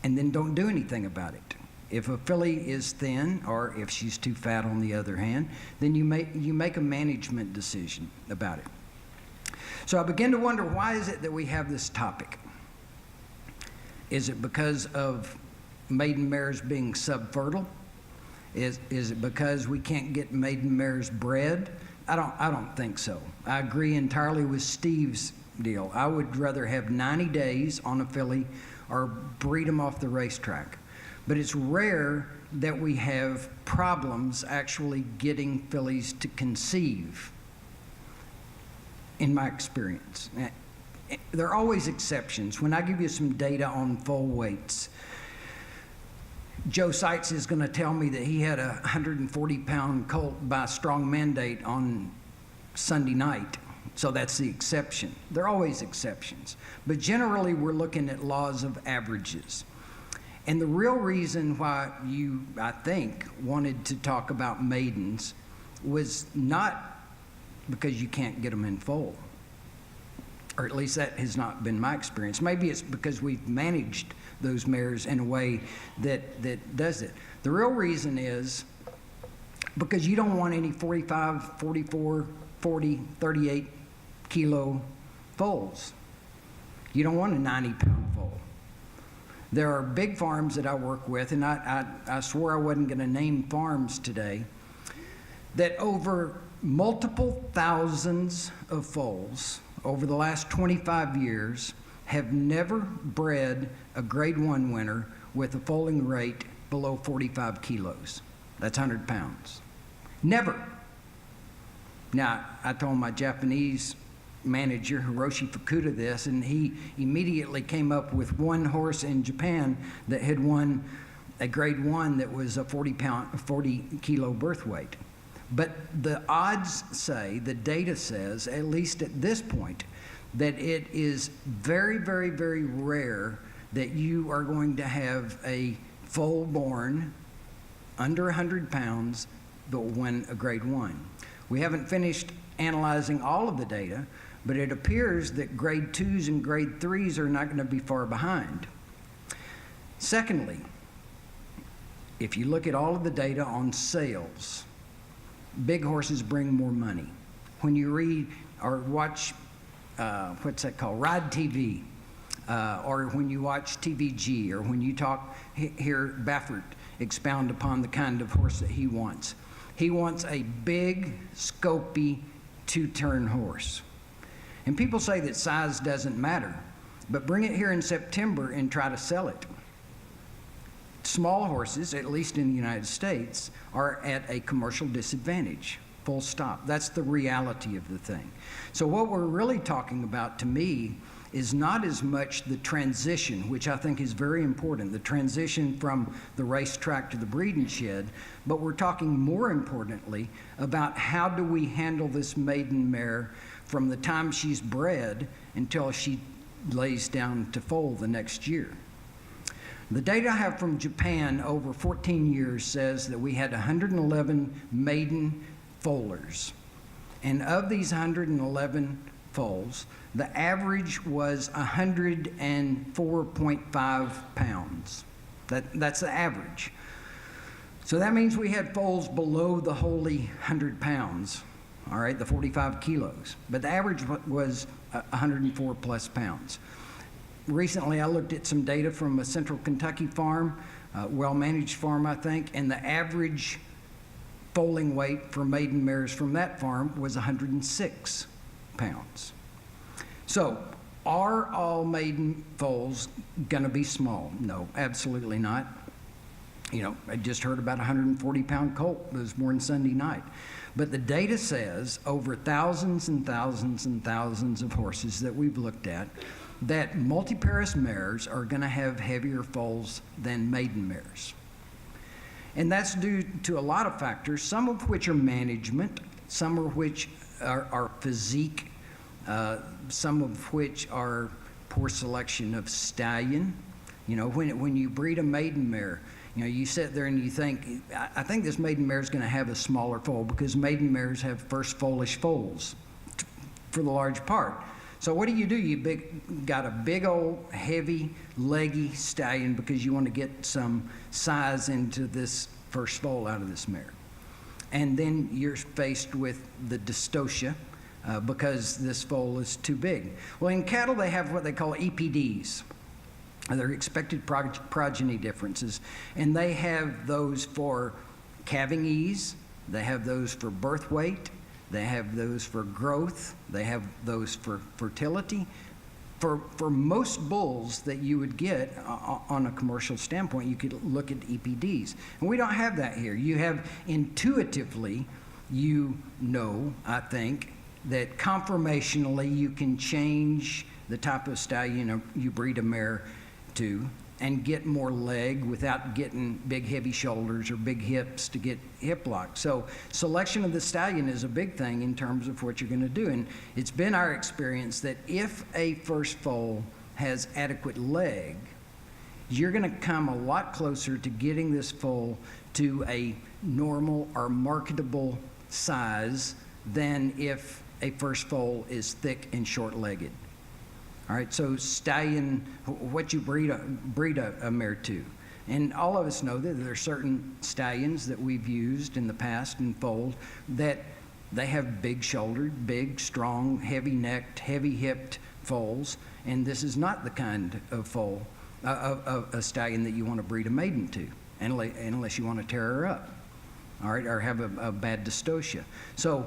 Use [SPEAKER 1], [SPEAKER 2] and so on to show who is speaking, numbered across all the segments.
[SPEAKER 1] and then don't do anything about it. If a filly is thin, or if she's too fat on the other hand, then you make a management decision about it. So I begin to wonder, why is it that we have this topic? Is it because of maiden mares being subfertile? Is it because we can't get maiden mares bred? I don't think so. I agree entirely with Steve's deal. I would rather have 90 days on a filly or breed them off the racetrack. But it's rare that we have problems actually getting fillies to conceive, in my experience. There are always exceptions. When I give you some data on foal weights, Joe Seitz is going to tell me that he had a 140-pound colt by strong mandate on Sunday night. So that's the exception. There are always exceptions. But generally, we're looking at laws of averages. And the real reason why you, I think, wanted to talk about maidens was not because you can't get them in foal. Or at least that has not been my experience. Maybe it's because we've managed those mares in a way that does it. The real reason is because you don't want any 45, 44, 40, 38 kilo foals. You don't want a 90-pound foal. There are big farms that I work with, and I swore I wasn't going to name farms today, that over multiple thousands of foals over the last 25 years have never bred a grade 1 winner with a foaling rate below 45 kilos. That's 100 pounds. Never. Now, I told my Japanese manager, Hiroshi Fukuda, this, and he immediately came up with one horse in Japan that had won a grade 1 that was a 40 kilo birth weight. But the odds say, the data says, at least at this point, that it is very, very, very rare that you are going to have a foal born under 100 pounds that will win a grade 1. We haven't finished analyzing all of the data, but it appears that grade 2s and grade 3s are not going to be far behind. Secondly, if you look at all of the data on sales, big horses bring more money. When you read or watch, what's that called, Ride TV, or when you watch TVG, or when you hear Baffert expound upon the kind of horse that he wants. He wants a big, scopy, two-turn horse. And people say that size doesn't matter, but bring it here in September and try to sell it. Small horses, at least in the United States, are at a commercial disadvantage, full stop. That's the reality of the thing. So what we're really talking about, to me, is not as much the transition, which I think is very important, the transition from the racetrack to the breeding shed, but we're talking more importantly about how do we handle this maiden mare from the time she's bred until she lays down to foal the next year. The data I have from Japan over 14 years says that we had 111 maiden foalers. And of these 111 foals, the average was 104.5 pounds. That's the average. So that means we had foals below the holy 100 pounds, all right, the 45 kilos. But the average was 104 plus pounds. Recently, I looked at some data from a central Kentucky farm, well-managed farm, I think, and the average foaling weight for maiden mares from that farm was 106 pounds. So, are all maiden foals going to be small? No, absolutely not. You know, I just heard about a 140-pound colt that was born Sunday night. But the data says, over thousands and thousands and thousands of horses that we've looked at, that multiparous mares are going to have heavier foals than maiden mares. And that's due to a lot of factors, some of which are management, some of which are physique, some of which are poor selection of stallion. You know, when you breed a maiden mare, you know, you sit there and you think, I think this maiden mare is going to have a smaller foal because maiden mares have first foalish foals for the large part. So what do? You got a big old heavy leggy stallion because you want to get some size into this first foal out of this mare. And then you're faced with the dystocia because this foal is too big. Well, in cattle, they have what they call EPDs. They're expected progeny differences. And they have those for calving ease. They have those for birth weight. They have those for growth. They have those for fertility. For most bulls that you would get on a commercial standpoint, you could look at EPDs. And we don't have that here. You have intuitively, I think, that conformationally you can change the type of stallion you breed a mare to and get more leg without getting big heavy shoulders or big hips to get hip lock. So selection of the stallion is a big thing in terms of what you're going to do. And it's been our experience that if a first foal has adequate leg, you're going to come a lot closer to getting this foal to a normal or marketable size than if a first foal is thick and short-legged. All right, so stallion, what you breed a mare to. And all of us know that there are certain stallions that we've used in the past and foaled that they have big-shouldered, big, strong, heavy-necked, heavy-hipped foals, and this is not the kind of foal, of a stallion that you want to breed a maiden to, unless you want to tear her up, all right, or have a bad dystocia. So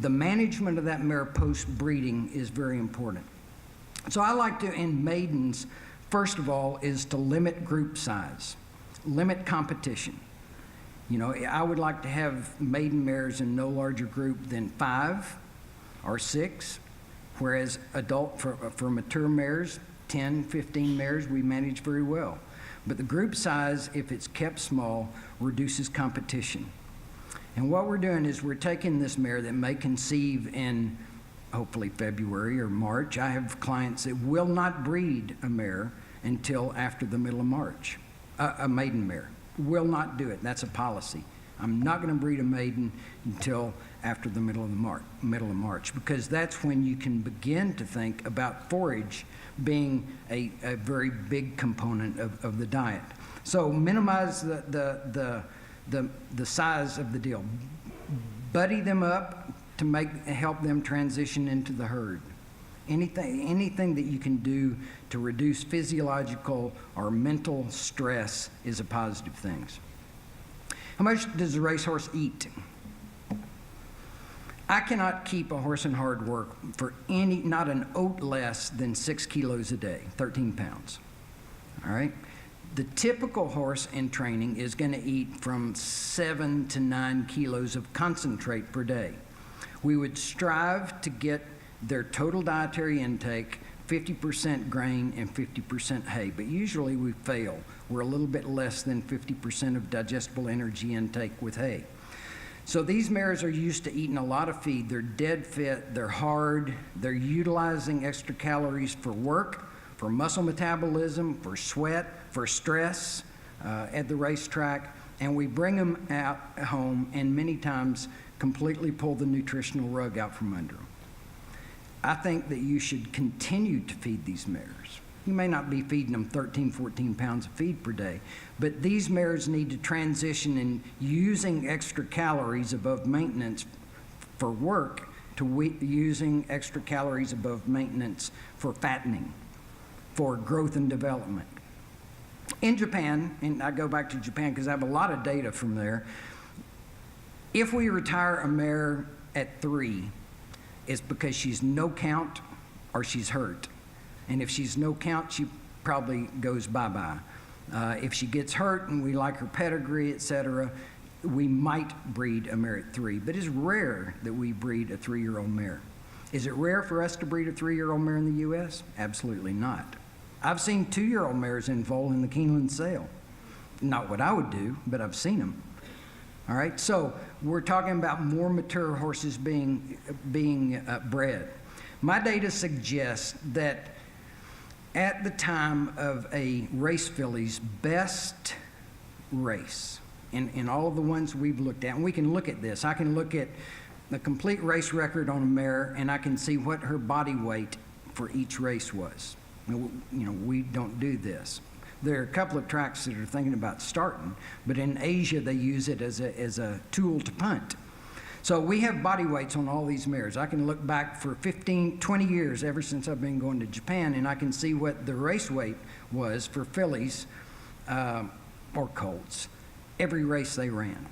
[SPEAKER 1] the management of that mare post-breeding is very important. So I like to, in maidens, first of all, is to limit group size, limit competition. I would like to have maiden mares in no larger group than 5 or 6, whereas for mature mares, 10, 15 mares, we manage very well. But the group size, if it's kept small, reduces competition. And what we're doing is we're taking this mare that may conceive in hopefully February or March. I have clients that will not breed a mare until after the middle of March. A maiden mare. Will not do it. That's a policy. I'm not going to breed a maiden until after the middle of March, because that's when you can begin to think about forage being a very big component of the diet. So minimize the size of the deal. Buddy them up to help them transition into the herd. Anything that you can do to reduce physiological or mental stress is a positive thing. How much does a racehorse eat? I cannot keep a horse in hard work for not an oat less than 6 kilos a day, 13 pounds. All right? The typical horse in training is going to eat from 7 to 9 kilos of concentrate per day. We would strive to get their total dietary intake 50% grain and 50% hay, but usually we fail. We're a little bit less than 50% of digestible energy intake with hay. So these mares are used to eating a lot of feed. They're dead fit, they're hard, they're utilizing extra calories for work, for muscle metabolism, for sweat, for stress at the racetrack, and we bring them out home and many times completely pull the nutritional rug out from under them. I think that you should continue to feed these mares. You may not be feeding them 13, 14 pounds of feed per day, but these mares need to transition in using extra calories above maintenance for work to using extra calories above maintenance for fattening, for growth and development. In Japan, and I go back to Japan because I have a lot of data from there, if we retire a mare at 3, it's because she's no count or she's hurt. And if she's no count, she probably goes bye-bye. If she gets hurt and we like her pedigree, etc., we might breed a mare at 3. But it's rare that we breed a 3-year-old mare. Is it rare for us to breed a 3-year-old mare in the U.S.? Absolutely not. I've seen 2-year-old mares in foal in the Keeneland sale. Not what I would do, but I've seen them. All right, so we're talking about more mature horses being bred. My data suggests that at the time of a race filly's best race, in all of the ones we've looked at, and we can look at this. I can look at the complete race record on a mare, and I can see what her body weight for each race was. We don't do this. There are a couple of tracks that are thinking about starting, but in Asia they use it as a tool to punt. So we have body weights on all these mares. I can look back for 15, 20 years, ever since I've been going to Japan, and I can see what the race weight was for fillies or colts, every race they ran.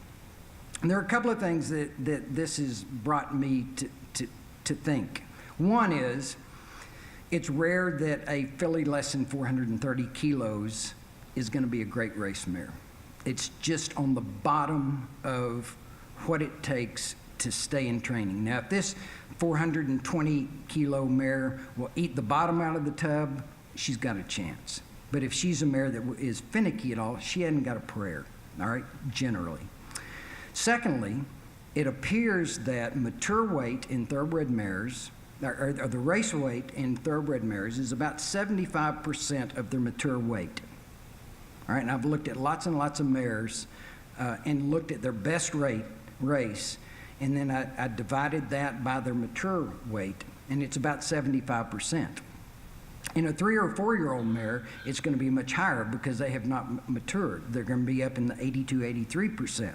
[SPEAKER 1] And there are a couple of things that this has brought me to think. One is, it's rare that a filly less than 430 kilos is going to be a great race mare. It's just on the bottom of what it takes to stay in training. Now, if this 420 kilo mare will eat the bottom out of the tub, she's got a chance. But if she's a mare that is finicky at all, she hasn't got a prayer, all right, generally. Secondly, it appears that mature weight in thoroughbred mares, or the race weight in thoroughbred mares, is about 75% of their mature weight. All right, and I've looked at lots and lots of mares and looked at their best race, and then I divided that by their mature weight, and it's about 75%. In a 3 or 4-year-old mare, it's going to be much higher because they have not matured. They're going to be up in the 82, 83%.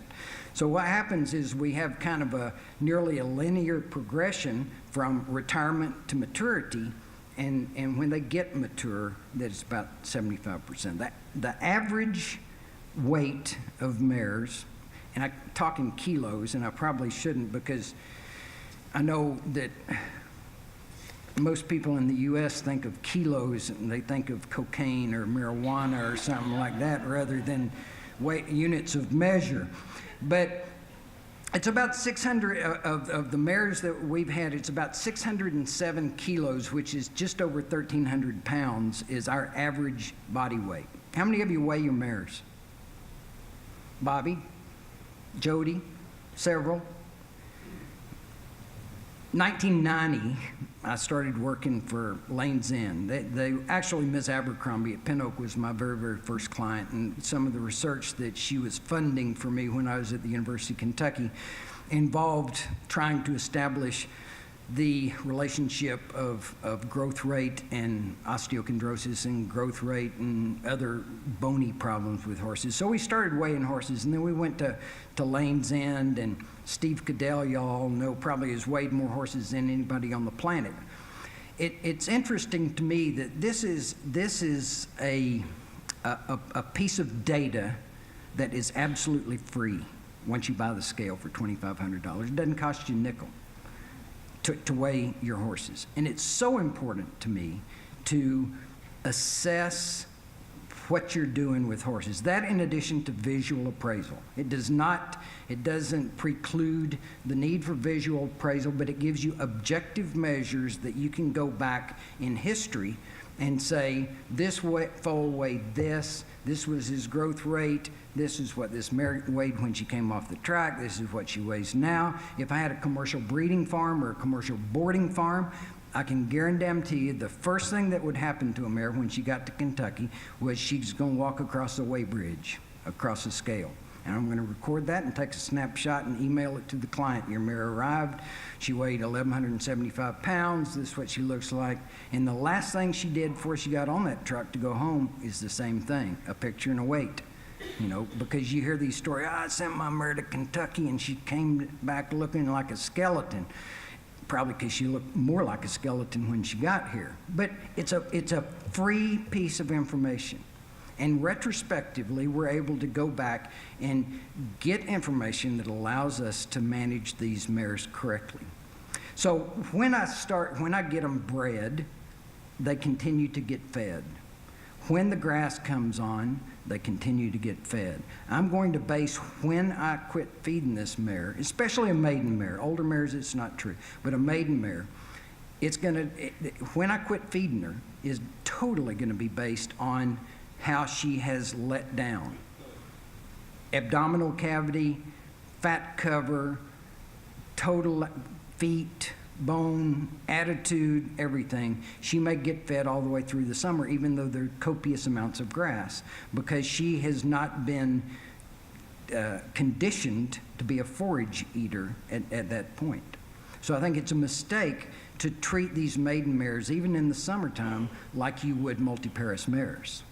[SPEAKER 1] So what happens is we have kind of nearly a linear progression from retirement to maturity, and when they get mature, that's about 75%. The average weight of mares, and I'm talking kilos, and I probably shouldn't because I know that most people in the U.S. think of kilos and they think of cocaine or marijuana or something like that rather than weight units of measure. But it's about 600 of the mares that we've had, it's about 607 kilos, which is just over 1,300 pounds, is our average body weight. How many of you weigh your mares? Bobby? Jody? Several? 1990, I started working for Lane's End. They actually, Ms. Abercrombie at Pin Oak was my very, very first client, and some of the research that she was funding for me when I was at the University of Kentucky involved trying to establish the relationship of growth rate and osteochondrosis and growth rate and other bony problems with horses. So we started weighing horses, and then we went to Lane's End, and Steve Cadell, y'all know, probably has weighed more horses than anybody on the planet. It's interesting to me that this is a piece of data that is absolutely free once you buy the scale for $2,500. It doesn't cost you a nickel to weigh your horses. And it's so important to me to assess what you're doing with horses. That, in addition to visual appraisal. It doesn't preclude the need for visual appraisal, but it gives you objective measures that you can go back in history and say, this foal weighed this was his growth rate, this is what this mare weighed when she came off the track, this is what she weighs now. If I had a commercial breeding farm or a commercial boarding farm, I can guarantee you the first thing that would happen to a mare when she got to Kentucky was she's going to walk across the weighbridge, across the scale. And I'm going to record that and take a snapshot and email it to the client. Your mare arrived. She weighed 1,175 pounds. This is what she looks like. And the last thing she did before she got on that truck to go home is the same thing, a picture and a weight. You know, because you hear these stories, I sent my mare to Kentucky and she came back looking like a skeleton. Probably because she looked more like a skeleton when she got here. But it's a free piece of information. And retrospectively, we're able to go back and get information that allows us to manage these mares correctly. So when I get them bred, they continue to get fed. When the grass comes on, they continue to get fed. I'm going to base when I quit feeding this mare, especially a maiden mare. Older mares, it's not true, but a maiden mare, when I quit feeding her is totally going to be based on how she has let down. Abdominal cavity, fat cover, total feet, bone, attitude, everything. She may get fed all the way through the summer, even though there are copious amounts of grass, because she has not been conditioned to be a forage eater at that point. So I think it's a mistake to treat these maiden mares, even in the summertime, like you would multiparous mares.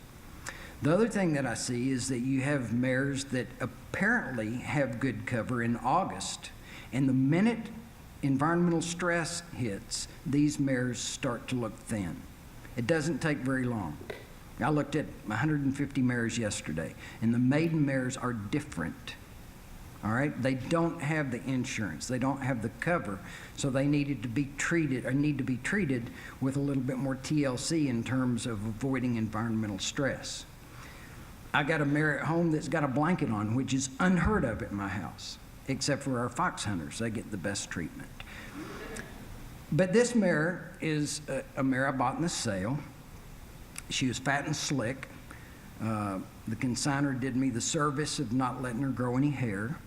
[SPEAKER 1] The other thing that I see is that you have mares that apparently have good cover in August, and the minute environmental stress hits, these mares start to look thin. It doesn't take very long. I looked at 150 mares yesterday, and the maiden mares are different. All right? They don't have the insurance. They don't have the cover, so they need to be treated with a little bit more TLC in terms of avoiding environmental stress. I got a mare at home that's got a blanket on, which is unheard of at my house, except for our fox hunters. They get the best treatment. But this mare is a mare I bought in a sale. She was fat and slick. The consignor did me the service of not letting her grow any hair.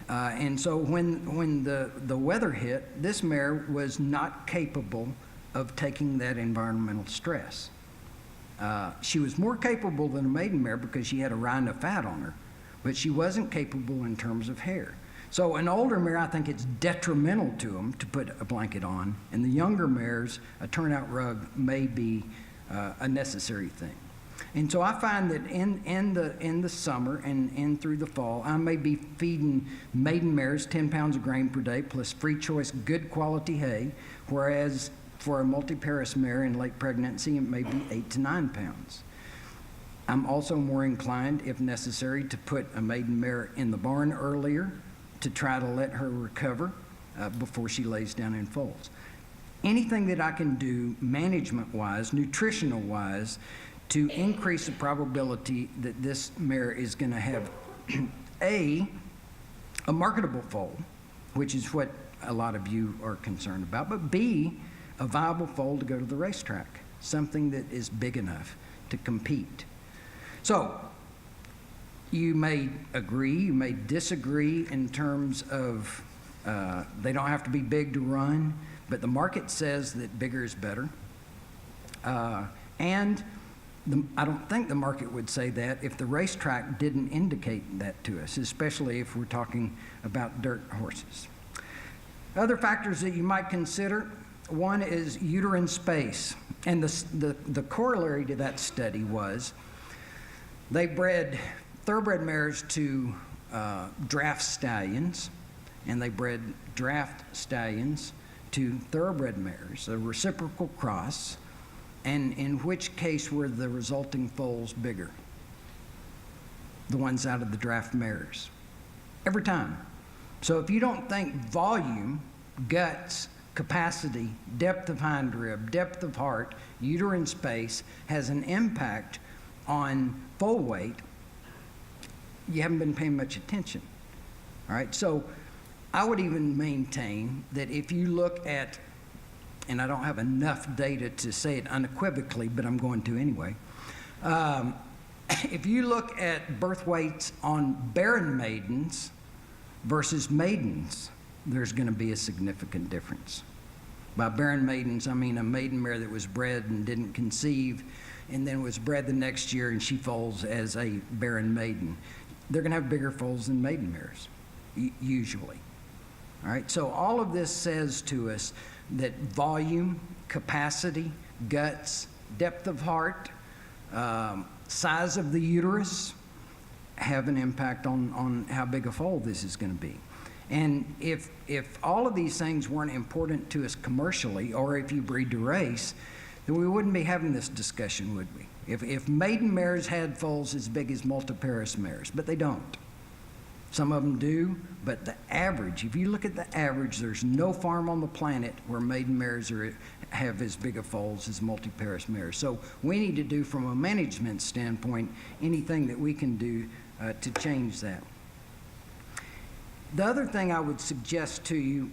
[SPEAKER 1] And so when the weather hit, this mare was not capable of taking that environmental stress. She was more capable than a maiden mare because she had a rind of fat on her, but she wasn't capable in terms of hair. So an older mare, I think it's detrimental to them to put a blanket on, and the younger mares, a turnout rug may be a necessary thing. And so I find that in the summer and through the fall, I may be feeding maiden mares 10 pounds of grain per day plus free choice good quality hay, whereas for a multiparous mare in late pregnancy, it may be 8 to 9 pounds. I'm also more inclined, if necessary, to put a maiden mare in the barn earlier to try to let her recover before she lays down and foals. Anything that I can do management-wise, nutritional-wise, to increase the probability that this mare is going to have a marketable foal, which is what a lot of you are concerned about, but B, a viable foal to go to the racetrack, something that is big enough to compete. So you may agree, you may disagree in terms of they don't have to be big to run, but the market says that bigger is better. And I don't think the market would say that if the racetrack didn't indicate that to us, especially if we're talking about dirt horses. Other factors that you might consider, one is uterine space. And the corollary to that study was they bred thoroughbred mares to draft stallions, and they bred draft stallions to thoroughbred mares, a reciprocal cross, and in which case were the resulting foals bigger? The ones out of the draft mares. Every time. So if you don't think volume, guts, capacity, depth of hind rib, depth of heart, uterine space has an impact on foal weight, you haven't been paying much attention. All right, so I would even maintain that if you look at, and I don't have enough data to say it unequivocally, but I'm going to anyway. If you look at birth weights on barren maidens versus maidens, there's going to be a significant difference. By barren maidens, I mean a maiden mare that was bred and didn't conceive and then was bred the next year and she foals as a barren maiden. They're going to have bigger foals than maiden mares, usually. All right, so all of this says to us that volume, capacity, guts, depth of heart, size of the uterus have an impact on how big a foal this is going to be. And if all of these things weren't important to us commercially, or if you breed to race, then we wouldn't be having this discussion, would we? If maiden mares had foals as big as multiparous mares, but they don't. Some of them do, but the average, if you look at the average, there's no farm on the planet where maiden mares have as big a foals as multiparous mares. So we need to do, from a management standpoint, anything that we can do to change that. The other thing I would suggest to you,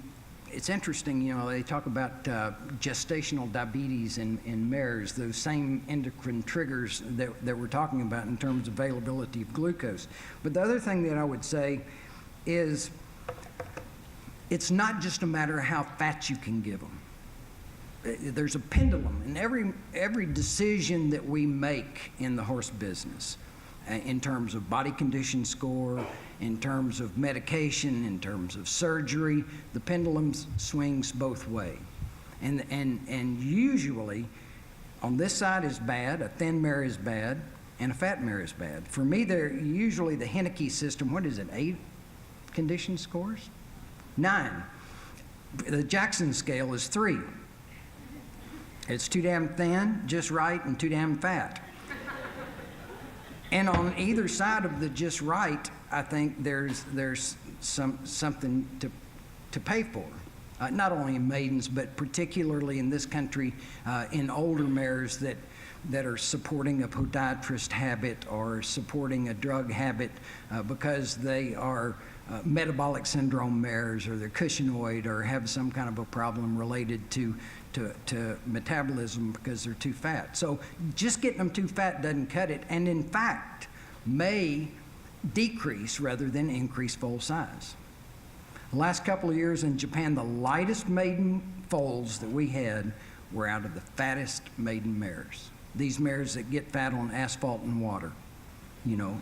[SPEAKER 1] it's interesting, you know, they talk about gestational diabetes in mares, those same endocrine triggers that we're talking about in terms of availability of glucose. But the other thing that I would say is it's not just a matter of how fat you can give them. There's a pendulum in every decision that we make in the horse business. in terms of body condition score, in terms of medication, in terms of surgery. The pendulum swings both ways. And usually, on this side is bad, a thin mare is bad, and a fat mare is bad. For me, they're usually the Henneke system, what is it, 8 condition scores? 9. The Jackson scale is 3. It's too damn thin, just right, and too damn fat. And on either side of the just right, I think there's something to pay for. Not only in maidens, but particularly in this country, in older mares that are supporting a podiatrist habit or supporting a drug habit because they are metabolic syndrome mares, or they're cushingoid, or have some kind of a problem related to metabolism because they're too fat. So just getting them too fat doesn't cut it, and in fact may decrease rather than increase foal size. The last couple of years in Japan, the lightest maiden foals that we had were out of the fattest maiden mares. These mares that get fat on asphalt and water, you know,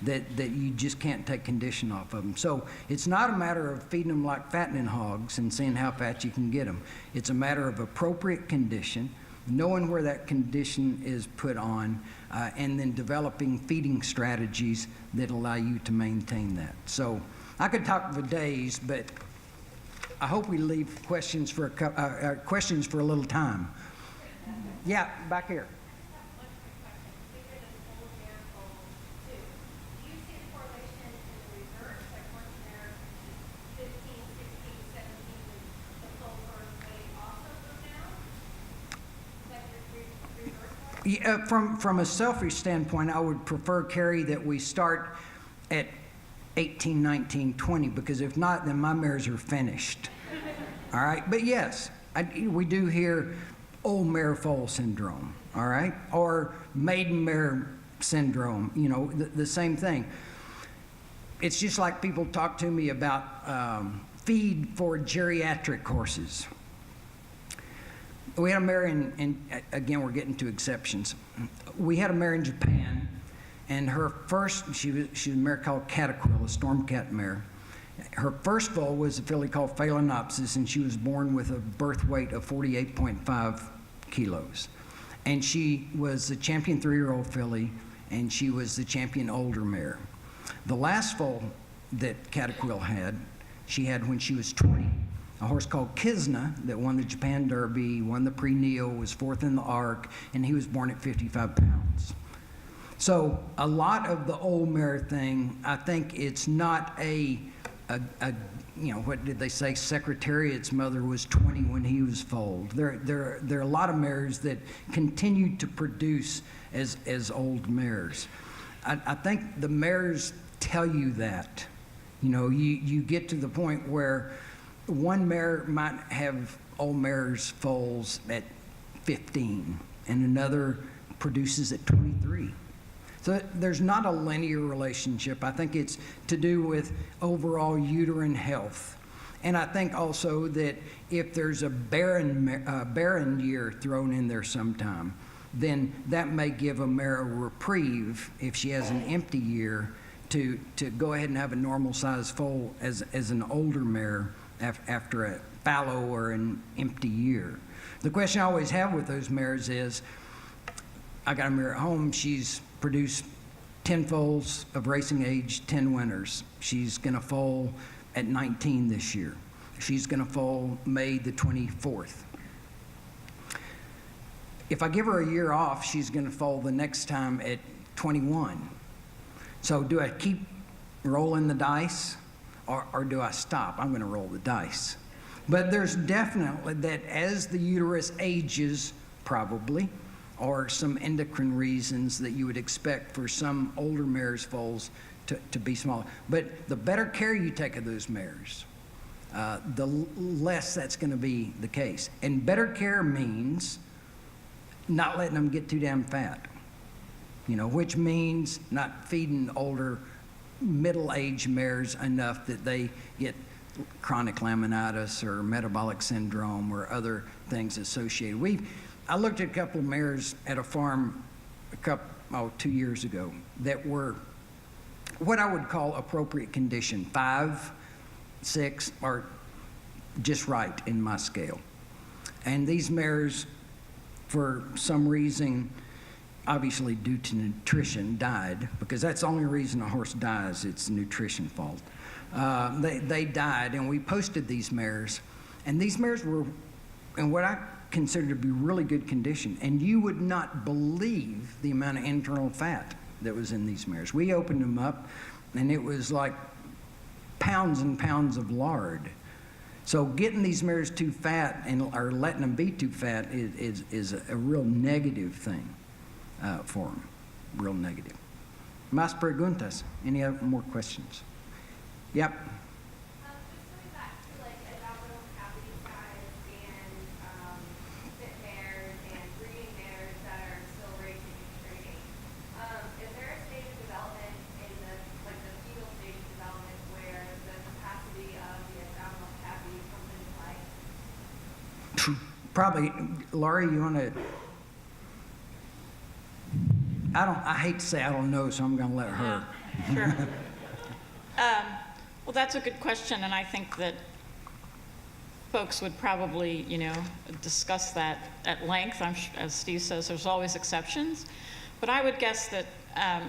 [SPEAKER 1] that you just can't take condition off of them. So it's not a matter of feeding them like fattening hogs and seeing how fat you can get them. It's a matter of appropriate condition, knowing where that condition is put on, and then developing feeding strategies that allow you to maintain that. So I could talk for days, but I hope we leave questions for a little time. Yeah, back here. Yeah, from a selfish standpoint, I would prefer, Carrie, that we start at 18, 19, 20, because if not, then my mares are finished. All right? But yes, we do hear old mare foal syndrome, all right? Or maiden mare syndrome, you know, the same thing. It's just like people talk to me about feed for geriatric horses. We had a mare and again, we're getting to exceptions. We had a mare in Japan, and her first, she was a mare called Cataquil, a storm cat mare. Her first foal was a filly called Phalaenopsis, and she was born with a birth weight of 48.5 kilos. And she was the champion 3-year-old filly, and she was the champion older mare. The last foal that Cataquil had, she had when she was 20. A horse called Kisna that won the Japan Derby, won the Pre-Neo, was 4th in the ARC, and he was born at 55 pounds. So a lot of the old mare thing, I think it's not a you know, what did they say? Secretariat's mother was 20 when he was foaled. There are a lot of mares that continue to produce as old mares. I think the mares tell you that. You know, you get to the point where one mare might have old mare's foals at 15, and another produces at 23. So there's not a linear relationship. I think it's to do with overall uterine health. And I think also that if there's a barren year thrown in there sometime, then that may give a mare a reprieve if she has an empty year to go ahead and have a normal size foal as an older mare after a fallow or an empty year. The question I always have with those mares is, I got a mare at home, she's produced 10 foals of racing age, 10 winners. She's gonna foal at 19 this year. She's gonna foal May the 24th. If I give her a year off, she's gonna foal the next time at 21. So do I keep rolling the dice? Or do I stop? I'm going to roll the dice. But there's definitely that as the uterus ages, probably, or some endocrine reasons that you would expect for some older mares' foals to be smaller. But the better care you take of those mares, the less that's going to be the case. And better care means not letting them get too damn fat, you know, which means not feeding older middle-aged mares enough that they get chronic laminitis or metabolic syndrome or other things associated. I looked at a couple of mares at a farm 2 years ago that were what I would call appropriate condition. 5, 6 are just right in my scale. And these mares, for some reason, obviously due to nutrition, died, because that's the only reason a horse dies, it's nutrition fault. They died, and we posted these mares, and these mares were in what I consider to be really good condition, and you would not believe the amount of internal fat that was in these mares. We opened them up, and it was like pounds and pounds of lard. So getting these mares too fat or letting them be too fat is a real negative thing for them, real negative. Más preguntas? Any other more questions? Yep.
[SPEAKER 2] Just going back to like abdominal cavity size and fit mares and breeding mares that are still racing and training. Is there a stage of development in the fetal stage of development where the capacity of the abdominal cavity comes into play?
[SPEAKER 1] Probably, Laurie, you want to? I hate to say I don't know, so I'm going to let her.
[SPEAKER 3] Sure. Well, that's a good question, and I think that folks would probably, discuss that at length. As Steve says, there's always exceptions. But I would guess that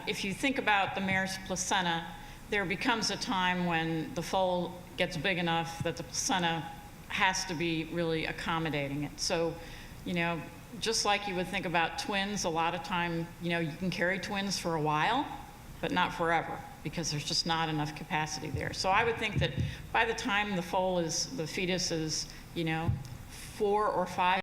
[SPEAKER 3] if you think about the mare's placenta, there becomes a time when the foal gets big enough that the placenta has to be really accommodating it. So, just like you would think about twins, a lot of time, you can carry twins for a while, but not forever, because there's just not enough capacity there. So I would think that by the time the fetus is, 4 or 5